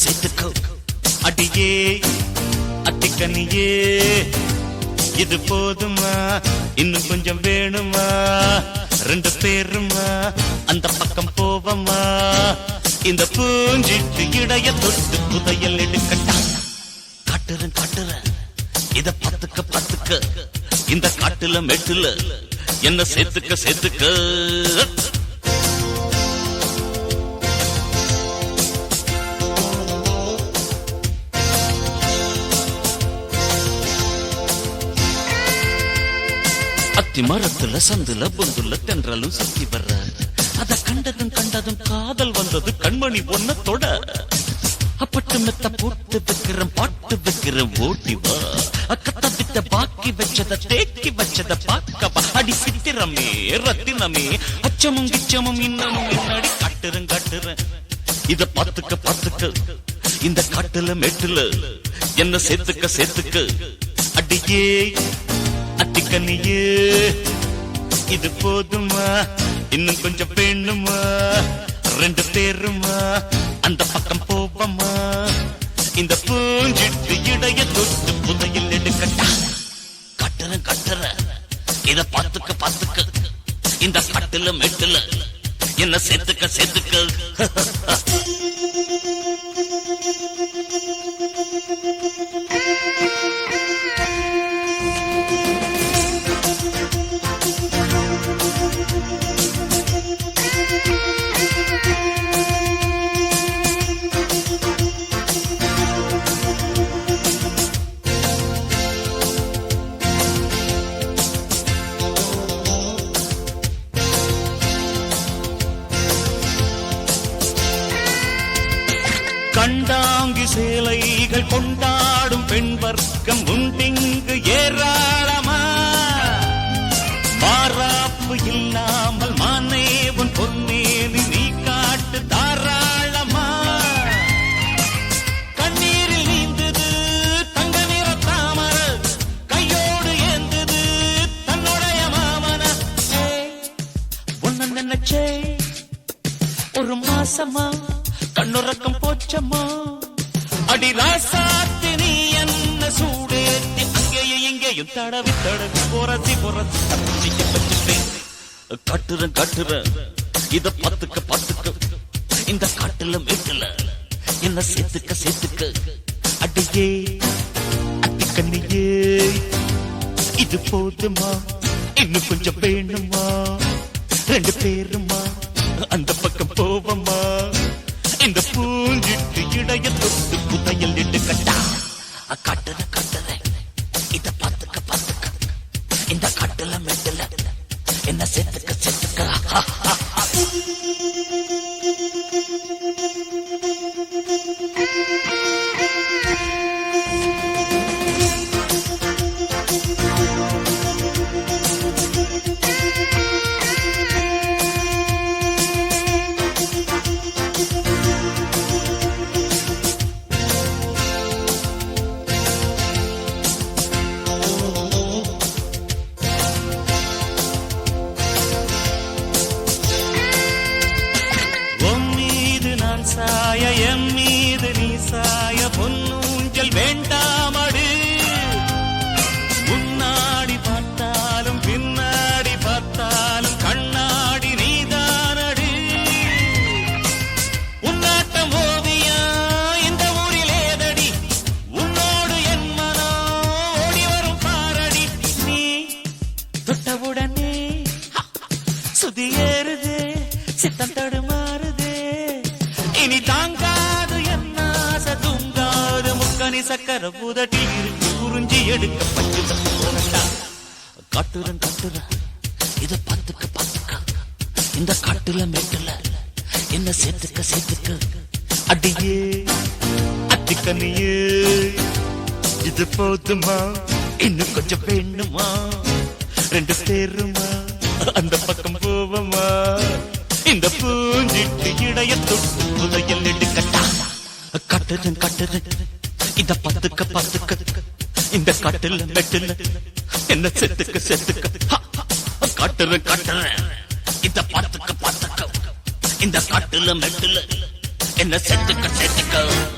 சேர்த்துக்கோ அடியே அத்திக்கனியே இது போதுமா இன்னும் கொஞ்சம் வேணுமா ரெண்டு பேருமா அந்த பக்கம் போவமா இந்த பூஞ்சிட்டு இடைய தொட்டு புதையல் எடுக்கட்டா காட்டுறேன் இத பத்துக்க இந்த காட்டுல மெட்டுல என்ன சேர்த்துக்க அத்தி மரத்துல சந்துல பொந்துல தென்றலும் சுத்தி வர்ற அத கண்டதும் காதல் வந்தது கண்மணி ஒன்ன தொட அப்பட்டு மெத்த போட்டு வைக்கிறேன் பாட்டு வைக்கிறேன் ஓட்டி வா அக்கத்த வித்த பாக்கி வச்சத தேக்கி வச்சத பாக்கவா அடி சித்திரமே ரத்தினமே அச்சமும் கிச்சமும் இன்னமும் முன்னாடி காட்டுறேன் இத பாத்துக்க இந்த காட்டுல மெட்டுல என்ன சேர்த்துக்க அடியே அத்திக்கனியே இது போதுமா இன்னும் கொஞ்சம் வேணுமா ரெண்டு பேருமா அந்த பக்கம் போவமா இந்த பூஞ்சிட்டு இடைய தொட்டு புதையில் எடுக்கட்டா காட்டுறேன் இத பாத்துக்க இந்த கட்டுல மெட்டுல என்ன சேர்த்துக்க கண்டாங்கி சேலைகள் கொண்டாடும் பெண் வர்க்கம் உண்டிங்கு ஏராளமா மாறாப்பு இல்லாமல் மானே உன் பொன்னேனி நீ காட்டு தாராளமா கண்ணீரில் நீந்தது தங்க நிற தாமர கையோடு ஏந்தது தன்னுடைய மாமன ஒன்ன நினைச்சே ஒரு மாசமா கண்ணுறக்கம் போச்சம்மா அடி ராசாத்தி நீ என்ன சூடேத்தி அங்கேயும் இங்கேயும் தடவி பொறசி காட்டுறேன் இத பாத்துக்க இந்த காட்டுல வீட்டுல என்ன சேர்த்துக்க அடியே அத்திக்கண்ணியே இது போதுமா இன்னும் கொஞ்சம் வேணுமா ரெண்டு பேருமா அந்த பக்கம் போவமா இந்த பூஞ்சிட்டு இடைய தொட்டு புதையல் எடுக்கட்டா காட்டுறேன் இத பாத்துக்க இந்த காட்டுல மெட்டுல என்ன சேர்த்துக்க சாய எம் மீது நீ சாய பொன்னூஞ்சல் வேண்டாமடு முன்னாடி பார்த்தாலும் பின்னாடி பார்த்தாலும் கண்ணாடி நீதானடு உன்னாட்டம் ஓவியா இந்த ஊரில் ஏதடி உன்னோடு என் மனோ ஓடி வரும் பாரடி நீ தொட்டவுடனே சுதியேறுதே சித்தம் தடுமாறுதே இனி தாங்காது என்ன தூங்காது முக்கனி சக்கர புதட்டி குறிஞ்சி எடுக்க பட்டு காட்டுறேன் இத பாத்துக்க இந்த காட்டுல மெட்டுல என்ன சேர்த்துக்க அடியே அத்திக்கனியே இது போதுமா இன்னும் கொஞ்சம் வேணுமா ரெண்டு பேருமா அந்த பக்கம் போவமா இந்த பூஞ்சிட்டு இடைய தொட்டு புதையல் எடுக்கட்டா காட்டுறேன் இத பாத்துக்க இந்த காட்டுல மெட்டுல என்ன சேர்த்துக்க காட்டுறேன் இத பாத்துக்க இந்த காட்டுல மெட்டுல என்ன சேர்த்துக்க